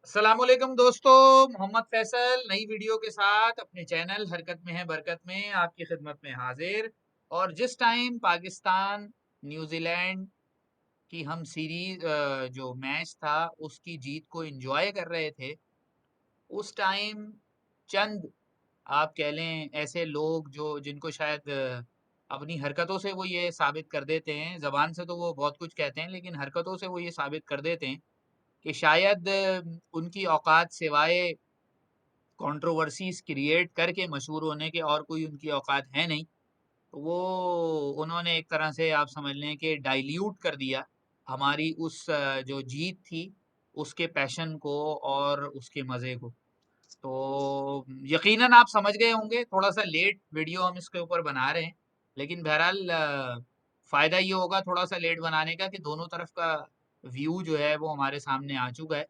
अस्सलामुअलैकुम दोस्तों, मोहम्मद फैसल नई वीडियो के साथ अपने चैनल हरकत में है बरकत में आपकी खिदमत में हाजिर। और जिस टाइम पाकिस्तान न्यूजीलैंड की हम सीरीज जो मैच था उसकी जीत को एंजॉय कर रहे थे, उस टाइम चंद आप कह लें ऐसे लोग जो जिनको शायद अपनी हरकतों से वो ये साबित कर देते हैं। जबान से तो वो बहुत कुछ कहते हैं लेकिन हरकतों से वो ये साबित कर देते हैं कि शायद उनकी औकात सिवाय कंट्रोवर्सीज क्रिएट करके मशहूर होने के और कोई उनकी औकात है नहीं। तो वो उन्होंने एक तरह से आप समझ लें कि डाइल्यूट कर दिया हमारी उस जो जीत थी उसके पैशन को और उसके मज़े को। तो यकीनन आप समझ गए होंगे, थोड़ा सा लेट वीडियो हम इसके ऊपर बना रहे हैं, लेकिन बहरहाल फ़ायदा ये होगा थोड़ा सा लेट बनाने का कि दोनों तरफ का व्यू जो है वो हमारे सामने आ चुका है।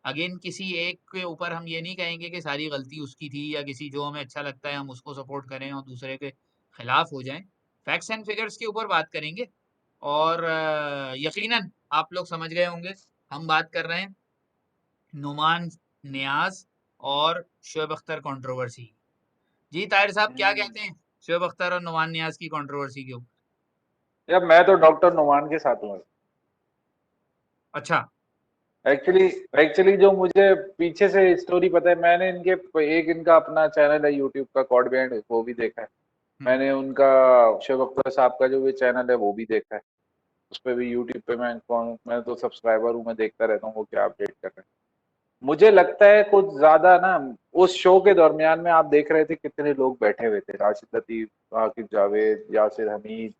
अगेन किसी एक के ऊपर हम ये नहीं कहेंगे कि सारी गलती उसकी थी या किसी जो हमें अच्छा लगता है हम उसको सपोर्ट करें और दूसरे के खिलाफ हो जाएं। फैक्ट्स एंड फिगर्स के ऊपर बात करेंगे और यकीनन आप लोग समझ गए होंगे हम बात कर रहे हैं नुमान नियाज और शोएब अख्तर कंट्रोवर्सी। जी ताहिर साहब, क्या हम्म। कहते हैं शोएब अख्तर और नुमान नियाज की कंट्रोवर्सी के ऊपर? यार मैं तो डॉक्टर नुमान के साथ हूँ। अच्छा। एक्चुअली एक्चुअली जो मुझे पीछे से स्टोरी पता है, मैंने इनके एक इनका अपना चैनल है यूट्यूब का, कॉड बैंड, वो भी देखा है। हम्म। मैंने उनका शोएब अख्तर साहब का जो भी चैनल है वो भी देखा है। उस पे भी यूट्यूब पे मैं तो सब्सक्राइबर हूँ, मैं देखता रहता हूँ वो क्या अपडेट कर रहे हैं। मुझे लगता है कुछ ज्यादा ना, उस शो के दरमियान में आप देख रहे थे कितने लोग बैठे हुए थे, राशिद लतीफ, आकिब जावेद, यासिर हमीद,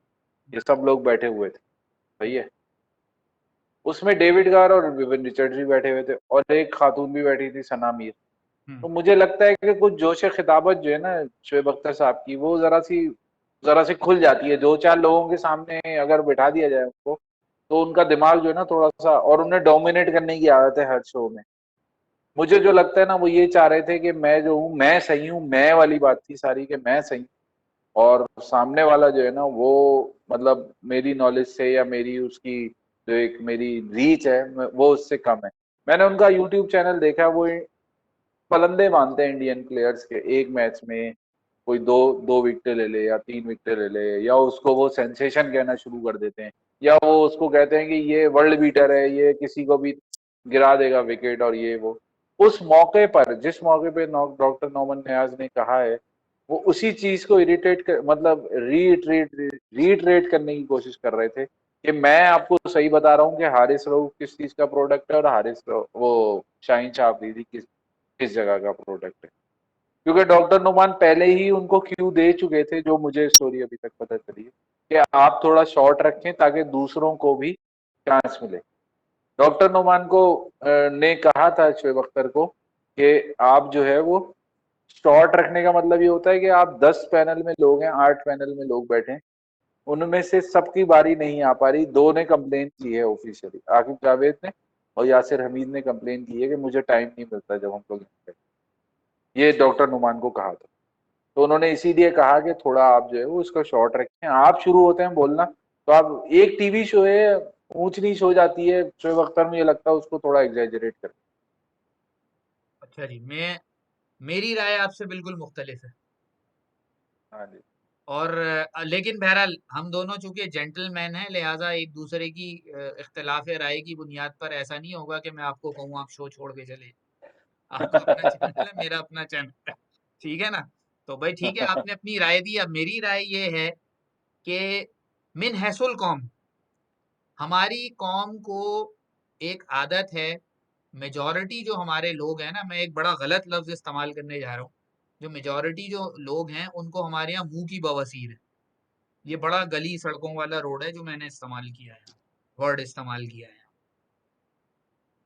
ये सब लोग बैठे हुए थे। सही हम्म। है। उसमें डेविड गार और विविन रिचर्ड्स भी बैठे हुए थे और एक खातून भी बैठी थी, सना मीर। हम्म। तो मुझे लगता है कि कुछ जोश खिताबत जो है ना शोएब अख्तर साहब की, वो जरा सी खुल जाती है दो चार लोगों के सामने अगर बिठा दिया जाए उनको। तो उनका दिमाग जो है ना थोड़ा सा, और उन्हें डोमिनेट करने की आदत है हर शो में। मुझे जो लगता है ना, वो ये चाह रहे थे कि मैं जो हूँ मैं सही हूँ, मैं वाली बात थी सारी, कि मैं सही हूँ और सामने वाला जो है ना वो, मतलब मेरी नॉलेज से या मेरी उसकी जो एक मेरी रीच है वो उससे कम है। मैंने उनका यूट्यूब चैनल देखा, वो फलंदे मानते हैं इंडियन प्लेयर्स के, एक मैच में कोई दो दो विकेट ले ले या तीन विकेट ले ले, या उसको वो सेंसेशन कहना शुरू कर देते हैं, या वो उसको कहते हैं कि ये वर्ल्ड बीटर है, ये किसी को भी गिरा देगा विकेट, और ये वो। उस मौके पर, जिस मौके पे डॉक्टर नोमान नियाज ने कहा है, वो उसी चीज को इरिटेट कर, मतलब रीइटरेट करने की कोशिश कर रहे थे कि मैं आपको सही बता रहा हूँ कि हारिस रऊफ किस चीज का प्रोडक्ट है और वो शाहीन शाह अफरीदी किस किस जगह का प्रोडक्ट है। क्योंकि डॉक्टर नुमान पहले ही उनको क्यू दे चुके थे, जो मुझे स्टोरी अभी तक पता चली है, कि आप थोड़ा शॉर्ट रखें ताकि दूसरों को भी चांस मिले। डॉक्टर नुमान को ने कहा था शोएब अख्तर को कि आप जो है वो शॉर्ट रखने का मतलब ये होता है कि आप 10 पैनल में लोग हैं, 8 पैनल में लोग बैठे हैं, उनमें से सबकी बारी नहीं आ पा रही। दो ने कंप्लेन की है ऑफिशियली, आकिब जावेद ने और यासिर हमीद ने कंप्लेन की है कि मुझे टाइम नहीं मिलता जब हम लोग, ये डॉक्टर नुमान को कहा था। तो उन्होंने इसीलिए कहा कि थोड़ा आप जो है वो उसका शॉर्ट रखें। आप शुरू होते हैं बोलना तो आप, एक टीवी शो है, ऊंच नीच हो जाती है, शोएब अख्तर में ये लगता है उसको थोड़ा एग्जेजरेट कर। अच्छा जी, मेरी राय आपसे बिल्कुल मुख्तलिफ है। हाँ जी। और लेकिन बहरहाल हम दोनों चूंकि जेंटलमैन हैं लिहाजा एक दूसरे की इख्तिलाफ राय की बुनियाद पर ऐसा नहीं होगा कि मैं आपको कहूँ आप शो छोड़ के चले। आपका अपना चैनल है, मेरा अपना चैनल है। ठीक है ना? तो भाई ठीक है, आपने अपनी राय दी। अब मेरी राय ये है कि मिन हैसुल कौम, हमारी कौम को एक आदत है, मेजॉरिटी जो हमारे लोग हैं ना, मैं एक बड़ा गलत लफ्ज इस्तेमाल करने जा रहा हूँ, जो मेजॉरिटी जो लोग हैं उनको हमारे यहाँ मुंह की बवासीर है। ये बड़ा गली सड़कों वाला रोड है जो मैंने इस्तेमाल किया है, वर्ड इस्तेमाल किया है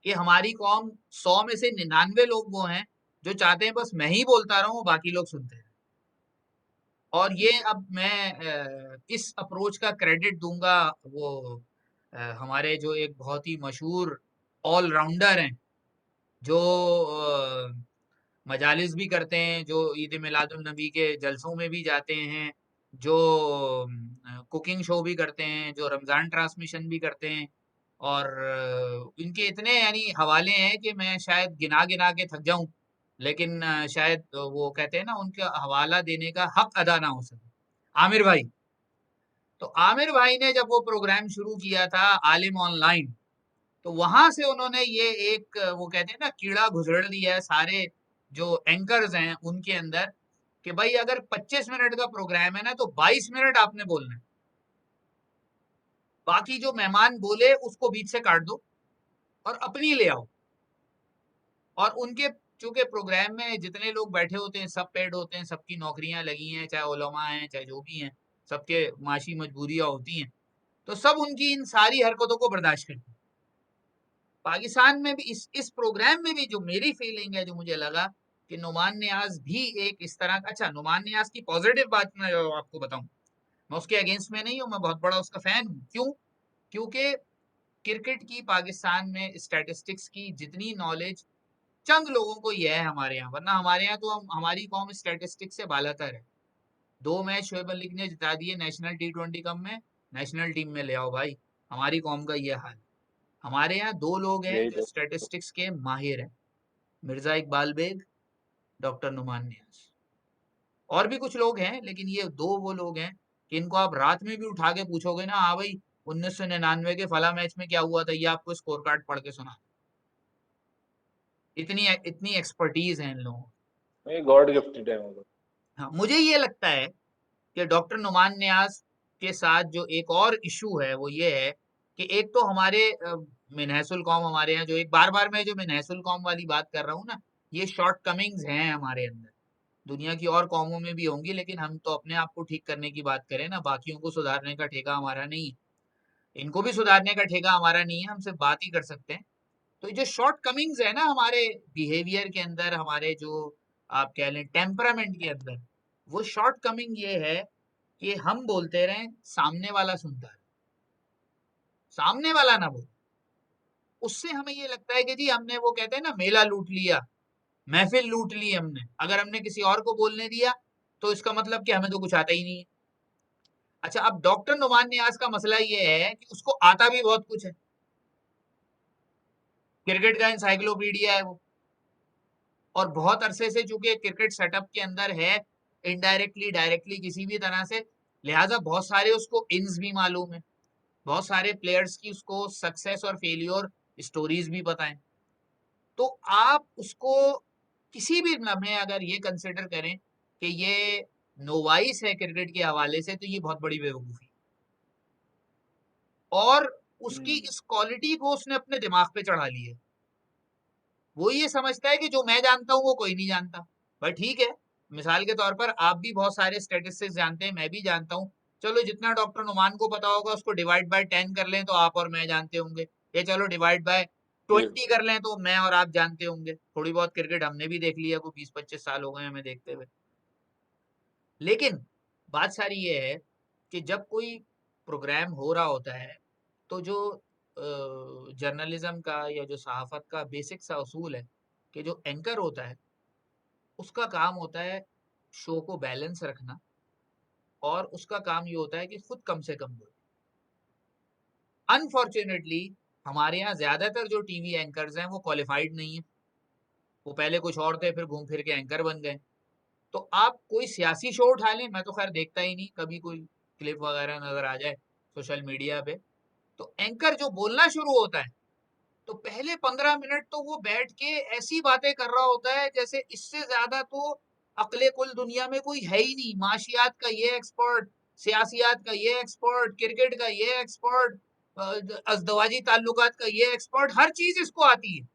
कि हमारी कौम 100 में से 99 लोग वो हैं जो चाहते हैं बस मैं ही बोलता रहूं बाकी लोग सुनते हैं। और ये अब मैं इस अप्रोच का क्रेडिट दूंगा वो हमारे जो एक बहुत ही मशहूर ऑलराउंडर हैं, जो मजालिस भी करते हैं, जो ईद मिलादुल नबी के जलसों में भी जाते हैं, जो कुकिंग शो भी करते हैं, जो रमज़ान ट्रांसमिशन भी करते हैं और इनके इतने यानी हवाले हैं कि मैं शायद गिना गिना के थक जाऊं, लेकिन शायद वो कहते हैं ना, उनका हवाला देने का हक अदा ना हो सके। आमिर भाई, तो आमिर भाई ने जब वो प्रोग्राम शुरू किया था आलिम ऑनलाइन, तो वहां से उन्होंने ये एक वो कहते हैं ना कीड़ा घुसड़ दिया है सारे जो एंकर्स हैं उनके अंदर, कि भाई अगर 25 मिनट का प्रोग्राम है ना, तो 22 मिनट आपने बोलना है, बाकी जो मेहमान बोले उसको बीच से काट दो और अपनी ले आओ। और उनके चूंकि प्रोग्राम में जितने लोग बैठे होते हैं सब पेड होते हैं, सबकी नौकरियां लगी हैं, चाहे उलमा हैं चाहे जो भी हैं, सबके माशी मजबूरियां होती हैं, तो सब उनकी इन सारी हरकतों को बर्दाश्त करते हैं। पाकिस्तान में भी इस प्रोग्राम में भी जो मेरी फीलिंग है, जो मुझे लगा कि नुमान नियाज भी एक इस तरह का, अच्छा नुमान नियाज की पॉजिटिव बात मैं आपको बताऊं, मैं उसके अगेंस्ट में नहीं हूं, मैं बहुत बड़ा उसका फैन हूं। क्यों? क्योंकि क्रिकेट की पाकिस्तान में स्टैटिस्टिक्स की जितनी नॉलेज चंद लोगों को ही है हमारे यहाँ, वरना हमारे यहाँ तो हमारी कौम स्टैटिस्टिक्स से बालातर है। 2 मैच शोएब मलिक ने जिता दिए नेशनल T20 कप में, नेशनल टीम में ले आओ भाई, हमारी कौम का ये हाल। हमारे यहाँ 2 लोग हैं यही जो तो। स्टैटिस्टिक्स के माहिर हैं, मिर्जा इकबाल बेग, डॉक्टर नुमान नियाज। और भी कुछ लोग हैं, लेकिन ये 2 वो लोग हैं कि इनको आप रात में भी उठा के पूछोगे ना, हाँ भाई 1999 के फला मैच में क्या हुआ था, ये आपको स्कोर कार्ड पढ़ के सुना। इतनी इतनी एक्सपर्टीज है इन लोगों को। ये गॉड गिफ्टेड है वो हाँ, मुझे ये लगता है कि डॉक्टर नुमान नियाज के साथ जो एक और इशू है वो ये है कि एक तो हमारे मिनहसुल कौम, हमारे यहाँ जो एक बार बार मैं जो मिनहसुल कौम वाली बात कर रहा हूँ ना, ये शॉर्ट कमिंग्स हैं हमारे अंदर, दुनिया की और कौमों में भी होंगी, लेकिन हम तो अपने आप को ठीक करने की बात करें ना, बाकियों को सुधारने का ठेका हमारा नहीं है। इनको भी सुधारने का ठेका हमारा नहीं है, हम सिर्फ बात ही कर सकते हैं। तो ये जो शॉर्ट कमिंग्स है ना हमारे बिहेवियर के अंदर, हमारे जो आप कह लें टेम्परामेंट के अंदर, वो शॉर्ट कमिंग ये है कि हम बोलते रहें, सामने वाला सुनता है, सामने वाला ना बोले। उससे हमें ये लगता है कि जी हमने, वो कहते हैं ना, मेला लूट लिया, महफिल लूट ली हमने। अगर हमने किसी और को बोलने दिया तो इसका मतलब कि हमें तो कुछ आता ही नहीं है। अच्छा, अब डॉक्टर नुमान नियाज का मसला ये है कि उसको आता भी बहुत कुछ है, क्रिकेट का इंसाइक्लोपीडिया है वो, और बहुत अरसे से चूंकि क्रिकेट सेटअप के अंदर है, इनडायरेक्टली डायरेक्टली किसी भी तरह से, लिहाजा बहुत सारे उसको इन्स भी मालूम है, बहुत सारे प्लेयर्स की उसको सक्सेस और फेलियर स्टोरीज भी पता है। तो आप उसको किसी भी लम्हे अगर ये कंसिडर करें कि ये नोवाइस है क्रिकेट के हवाले से, तो ये बहुत बड़ी बेवकूफी। और उसकी हम्म। इस क्वालिटी को उसने अपने दिमाग पे चढ़ा ली है। वो ये समझता है कि जो मैं जानता हूँ वो कोई नहीं जानता। भाई ठीक है, मिसाल के तौर पर आप भी बहुत सारे स्टेटिस्टिक्स जानते हैं, मैं भी जानता हूँ। चलो जितना डॉक्टर नुमान को पता होगा उसको डिवाइड बाय 10 कर लें तो आप और मैं जानते होंगे, या चलो डिवाइड बाय जी। 20 कर लें तो मैं और आप जानते होंगे। थोड़ी बहुत क्रिकेट हमने भी देख लिया, कोई 20-25 साल हो गए हमें देखते हुए। लेकिन बात सारी ये है कि जब कोई प्रोग्राम हो रहा होता है, तो जो जर्नलिज्म का या जो सहाफत का बेसिक सा उसूल है कि जो एंकर होता है उसका काम होता है शो को बैलेंस रखना, और उसका काम ये होता है कि खुद कम से कम बोले। अनफॉर्चुनेटली हमारे यहाँ ज्यादातर जो टीवी एंकर्स हैं वो क्वालिफाइड नहीं है, वो पहले कुछ और थे फिर घूम फिर के एंकर बन गए। तो आप कोई सियासी शो उठा लें, मैं तो खैर देखता ही नहीं, कभी कोई क्लिप वगैरह नजर आ जाए सोशल मीडिया पे, तो एंकर जो बोलना शुरू होता है, तो पहले 15 मिनट तो वो बैठ के ऐसी बातें कर रहा होता है जैसे इससे ज्यादा तो अकले कुल दुनिया में कोई है ही नहीं। माशियात का ये एक्सपर्ट, सियासियात का ये एक्सपर्ट, क्रिकेट का ये एक्सपर्ट, अजदवाजी ताल्लुकात का ये एक्सपर्ट, हर चीज इसको आती है।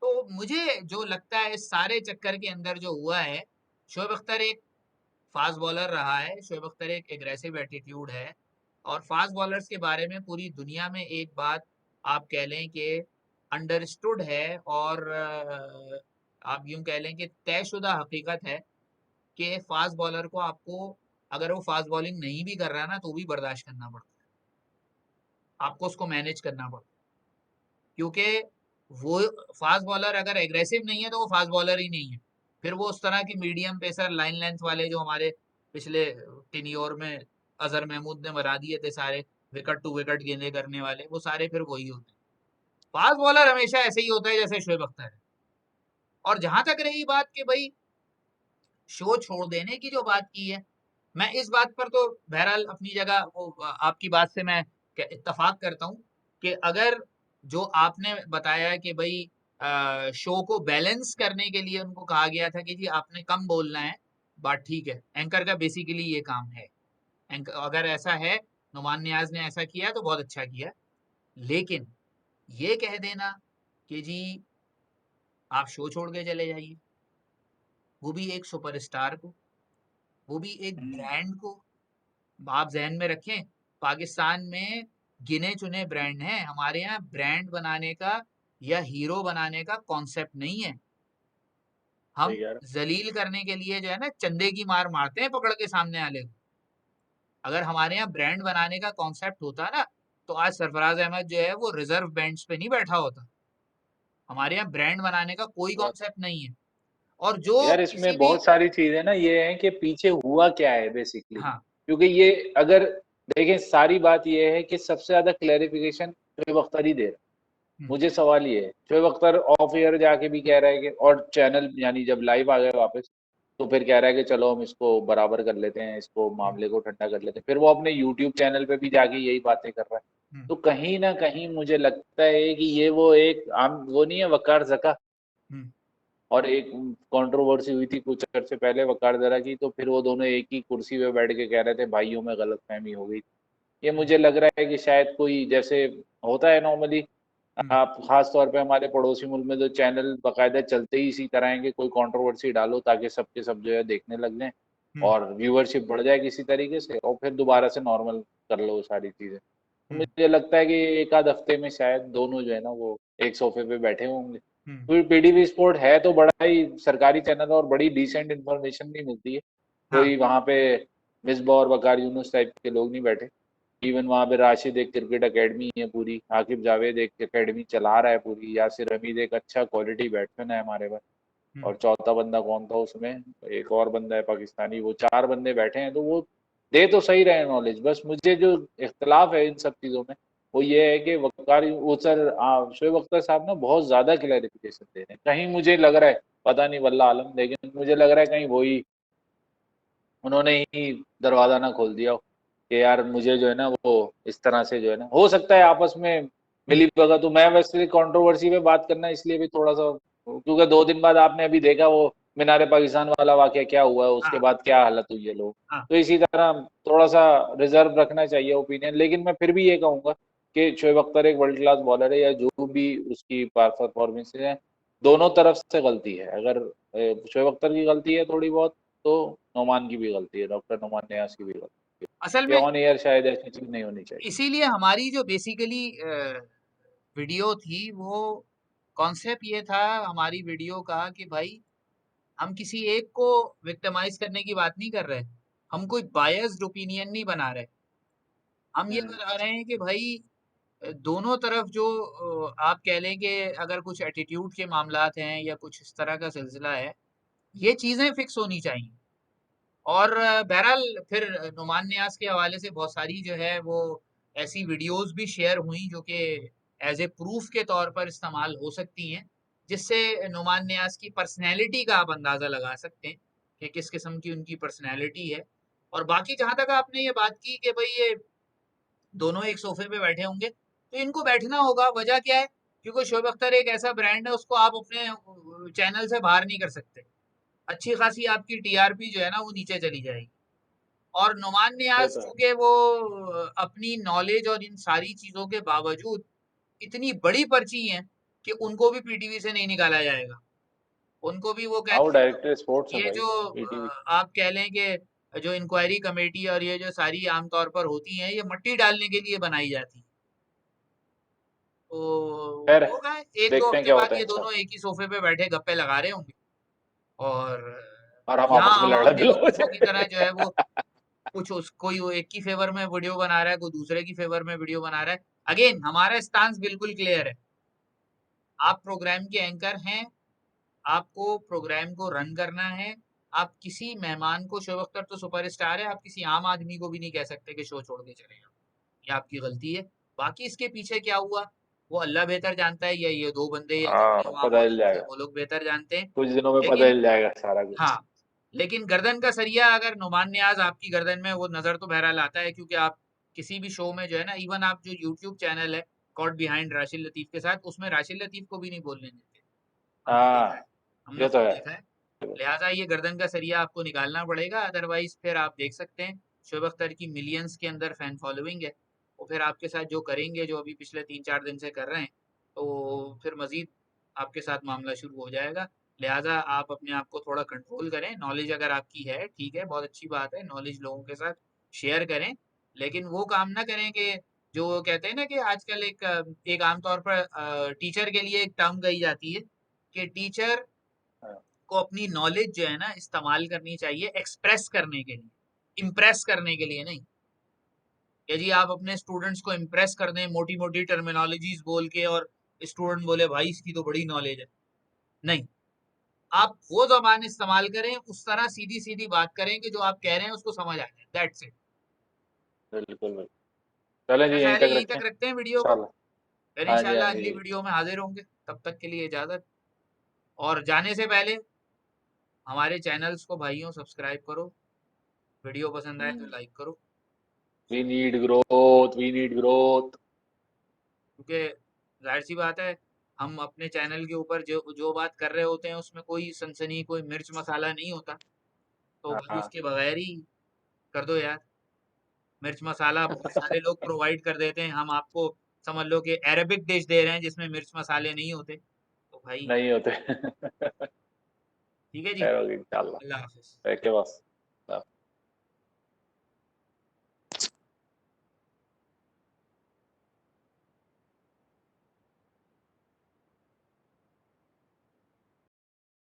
तो मुझे जो लगता है इस सारे चक्कर के अंदर जो हुआ है, शोएब अख्तर एक फास्ट बॉलर रहा है, शोएब अख्तर एक एग्रेसिव एटीट्यूड है, और फास्ट बॉलर्स के बारे में पूरी दुनिया में एक बात आप कह लें कि अंडरस्टूड है, और आप यूं कह लें कि तयशुदा हकीकत है कि फास्ट बॉलर को आपको, अगर वो फास्ट बॉलिंग नहीं भी कर रहा ना, तो भी बर्दाश्त करना पड़ता है, आपको उसको मैनेज करना पड़ता है। क्योंकि वो फास्ट बॉलर अगर एग्रेसिव नहीं है तो वो फास्ट बॉलर ही नहीं है। फिर वो उस तरह की मीडियम पेसर लाइन लेंथ वाले जो हमारे पिछले टेन्योर में अजहर महमूद ने बना दिए थे सारे, विकेट टू विकेट गेंदे करने वाले, वो सारे फिर वही होते हैं। फास्ट बॉलर हमेशा ऐसे ही होता है जैसे शोएब अख्तर है। और जहां तक रही बात कि भाई शो छोड़ देने की जो बात की है, मैं इस बात पर तो बहरहाल अपनी जगह वो आपकी बात से मैं इत्तेफाक करता हूँ कि अगर जो आपने बताया कि भाई शो को बैलेंस करने के लिए उनको कहा गया था कि जी आपने कम बोलना है, बात ठीक है, एंकर का बेसिकली ये काम है। एंकर अगर ऐसा है, नुमान नियाज ने ऐसा किया तो बहुत अच्छा किया। लेकिन ये कह देना कि जी आप शो छोड़ के चले जाइए, वो भी एक सुपरस्टार को, वो भी एक ब्रांड को, आप जहन में रखें। पाकिस्तान में गिने चुने ब्रांड हैं, हमारे यहाँ ब्रांड बनाने का या हीरो बनाने का कॉन्सेप्ट नहीं है। हम सही कह रहे जलील करने के लिए जो है ना चंदे की मार मारते हैं पकड़ के सामने वाले को। अगर हमारे यहाँ ब्रांड बनाने का कॉन्सेप्ट होता ना, तो आज सरफराज अहमद जो है वो रिजर्व बेंच पे नहीं बैठा होता। हमारे यहाँ ब्रांड बनाने का कोई हो। कॉन्सेप्ट नहीं है। और जो यार किसी इसमें भी बहुत सारी चीजें ना ये है कि पीछे हुआ क्या है बेसिकली, हाँ। क्योंकि ये अगर देखें सारी बात ये है कि सबसे ज्यादा क्लेरिफिकेशन शोएब अख्तर ही दे रहा है। हम्म, मुझे सवाल ये है, शोएब अख्तर ऑफ एयर जाके भी कह रहा है कि, और चैनल यानी जब लाइव आ गए वापस तो फिर कह रहा है कि चलो हम इसको बराबर कर लेते हैं, इसको हम्म, मामले को ठंडा कर लेते हैं, फिर वो अपने यूट्यूब चैनल पे भी जाके यही बातें कर रहा है। हम्म, तो कहीं ना कहीं मुझे लगता है कि ये वो एक आम वो नहीं है वकार जका, हम्म, और एक कंट्रोवर्सी हुई थी कुछ अर्से पहले वकार जरा की, तो फिर वो दोनों एक ही कुर्सी पे बैठ के कह रहे थे भाइयों में गलतफहमी हो गई। ये हम्म, मुझे लग रहा है कि शायद कोई जैसे होता है नॉर्मली, हम्म, आप खास तौर पे हमारे पड़ोसी मुल्क में तो चैनल बकायदा चलते ही इसी तरह है कि कोई कंट्रोवर्सी डालो ताकि सबके सब जो है देखने लग जाएं हम्म, और व्यूअरशिप बढ़ जाए किसी तरीके से, और फिर दोबारा से नॉर्मल कर लो सारी चीजें। तो हम्म, मुझे लगता है कि एक आध हफ्ते में शायद दोनों जो है ना वो एक सोफे पे बैठे होंगे। हम्म, फिर पीडीवी स्पोर्ट है तो बड़ा ही सरकारी चैनल और बड़ी डिसेंट इन्फॉर्मेशन भी मिलती है। हाँ, कोई वहाँ पे मिसबा और वकार यूनुस टाइप के लोग नहीं बैठे। इवन वहाँ पे राशिद एक क्रिकेट एकेडमी है पूरी, आकिब जावेद एक एकेडमी चला रहा है पूरी, यासिर हमीद एक अच्छा क्वालिटी बैट्समैन है हमारे पास, हम्म, और चौथा बंदा कौन था उसमें, एक और बंदा है पाकिस्तानी, वो चार बंदे बैठे हैं, तो वो दे तो सही रहे नॉलेज। बस मुझे जो इख्तलाफ है इन सब चीज़ों में वो ये है कि वकार वो सर शोएब अख्तर साहब ना बहुत ज़्यादा क्लैरिफिकेशन दे रहे हैं। कहीं मुझे लग रहा है, पता नहीं वल्लाह आलम, लेकिन मुझे लग रहा है कहीं वही उन्होंने ही दरवाज़ा ना खोल दिया हो कि यार मुझे जो है ना वो इस तरह से जो है ना हो सकता है आपस में हम्म, मिली भगत। तो मैं वैसे कंट्रोवर्सी पे बात करना इसलिए भी थोड़ा सा, क्योंकि 2 दिन बाद आपने अभी देखा वो मीनार पाकिस्तान वाला वाकया क्या हुआ है, उसके हाँ, बाद क्या हालत हुई है लोग। हाँ, तो इसी तरह थोड़ा सा रिजर्व रखना चाहिए ओपिनियन, लेकिन मैं फिर भी ये कहूंगा कि शोएब अख्तर एक वर्ल्ड क्लास बॉलर है, या जो भी उसकी परफॉर्मेंस है, दोनों तरफ से गलती है। अगर शोएब अख्तर की गलती है थोड़ी बहुत, तो नोमान की भी गलती है, डॉक्टर नोमान नियाज की भी गलती है। असल ये में ऑन एयर शायद ऐसी चीज नहीं होनी चाहिए। इसीलिए हमारी जो बेसिकली वीडियो थी वो कॉन्सेप्ट ये था हमारी वीडियो का कि भाई हम किसी एक को विक्टिमाइज करने की बात नहीं कर रहे, हम कोई बायस्ड ओपिनियन नहीं बना रहे। हम ये हम्म, बता रहे हैं कि भाई दोनों तरफ जो आप कह लें कि अगर कुछ एटीट्यूड के मामलात हैं या कुछ इस तरह का सिलसिला है, ये चीजें फिक्स होनी चाहिए। और बहरहाल फिर नुमान नियाज के हवाले से बहुत सारी जो है वो ऐसी वीडियोस भी शेयर हुई जो कि एज ए प्रूफ के तौर पर इस्तेमाल हो सकती हैं, जिससे नुमान नियाज की पर्सनैलिटी का आप अंदाजा लगा सकते हैं कि किस किस्म की उनकी पर्सनैलिटी है। और बाकी जहां तक आपने ये बात की कि भाई ये दोनों एक सोफे पे बैठे होंगे, तो इनको बैठना होगा, वजह क्या है? क्योंकि शोएब अख्तर एक ऐसा ब्रांड है, उसको आप अपने चैनल से बाहर नहीं कर सकते। अच्छी खासी आपकी टीआरपी जो है ना वो नीचे चली जाएगी। और नुमान ये नियाज तो है। चूंकि वो अपनी नॉलेज और इन सारी चीजों के बावजूद इतनी बड़ी पर्ची हैं कि उनको भी पीटीवी से नहीं निकाला जाएगा। उनको भी वो हाँ वो कहते हैं डायरेक्टर स्पोर्ट्स है ये भाई, जो पीटीवी। आप कह लें कि जो इंक्वायरी कमेटी और ये जो सारी आमतौर पर होती हैं, ये मट्टी डालने के लिए बनाई जाती है। तो खैर होगा एक दो देखते हैं हफ्ते क्या बाद होता है ये इंशाल्लाह, दोनों एक ही सोफे पे बैठे गप्पे लगा रहे होंगे। और और हम यहाँ आपस में लड़ा आवाम दिलो बेवकूफों की तरह जो है वो कुछ कोई वो एक की फेवर में वीडियो बना रहा है, कोई दूसरे की फेवर में वीडियो बना रहा है। अगेन हमारा स्टांस बिल्कुल क्लियर है। आप प्रोग्राम के एंकर हैं, आपको प्रोग्राम को रन करना है। आप किसी मेहमान को, शोएब अख्तर तो सुपरस्टार है, आप किसी आम आदमी को भी नहीं कह सकते कि शो छोड़ के चले जाओ। ये आपकी गलती है। बाकी इसके पीछे क्या हुआ वो अल्लाह बेहतर जानता है, या ये दो बंदे या हाँ, जितने वहां पता चल मौजूद थे जाएगा, वो लोग बेहतर जानते हैं। कुछ दिनों में पता लेकिन चल जाएगा सारा हाँ, कुछ। लेकिन गर्दन का सरिया अगर नुमान नियाज आपकी गर्दन में वो नजर तो बहरहाल आता है, क्योंकि आप किसी भी शो में जो है ना, इवन आप जो यूट्यूब चैनल है कॉट बिहाइंड राशिद लतीफ के साथ, उसमें राशिद लतीफ को भी नहीं बोलने देते। हमने देखा है, हाँ, हमने ये तो खुद है। देखा है। लिहाजा ये गर्दन का सरिया आपको निकालना पड़ेगा, अदरवाइज फिर आप देख सकते हैं शोएब अख्तर की मिलियंस के अंदर फैन फॉलोइंग है, वो फिर आपके साथ जो करेंगे, जो अभी पिछले 3-4 दिन से कर रहे हैं, तो फिर मजीद आपके साथ मामला शुरू हो जाएगा। लिहाजा आप अपने आप को थोड़ा कंट्रोल करें। नॉलेज अगर आपकी है ठीक है, बहुत अच्छी बात है, नॉलेज लोगों के साथ शेयर करें, लेकिन वो काम ना करें कि जो कहते हैं ना कि आजकल एक आमतौर पर टीचर के लिए एक टर्म कही जाती है कि टीचर हाँ, को अपनी नॉलेज जो है ना इस्तेमाल करनी चाहिए एक्सप्रेस करने के लिए, इम्प्रेस करने के लिए नहीं। या जी आप अपने स्टूडेंट्स को इम्प्रेस कर दें मोटी मोटी टर्मिनोलॉजीज बोल के, और स्टूडेंट बोले भाई इसकी तो बड़ी नॉलेज है, नहीं। आप वो जबान इस्तेमाल करें, उस तरह सीधी सीधी बात करें कि जो आप कह रहे हैं उसको समझ आ जाए, दैट्स इट। बिल्कुल बिल्कुल। चलें जी, मेरा यहीं ख्याल है तक यहीं रखें तक रखते हैं वीडियो को, इंशाल्लाह। फिर हाँ जी, हाँ इंशाल्लाह अगली जी। वीडियो में हाजिर होंगे। तब तक के लिए इजाजत। और जाने से पहले हमारे चैनल्स को भाइयों सब्सक्राइब करो, वीडियो पसंद आए तो लाइक करो, we need growth, we need growth. क्योंकि जाहिर सी बात है हम अपने चैनल के ऊपर जो जो बात कर रहे होते हैं उसमें कोई सनसनी, कोई मिर्च मसाला नहीं होता, तो भाई हाँ, उसके बगैर ही कर दो यार। मिर्च मसाला बहुत सारे लोग प्रोवाइड कर देते हैं, हम आपको समझ लो कि अरेबिक डिश दे रहे हैं जिसमें मिर्च मसाले नहीं होते, तो भाई नहीं होते। ठीक है जी। खैर होगी इंशाल्लाह। अल्लाह हाफिज। ओके बस।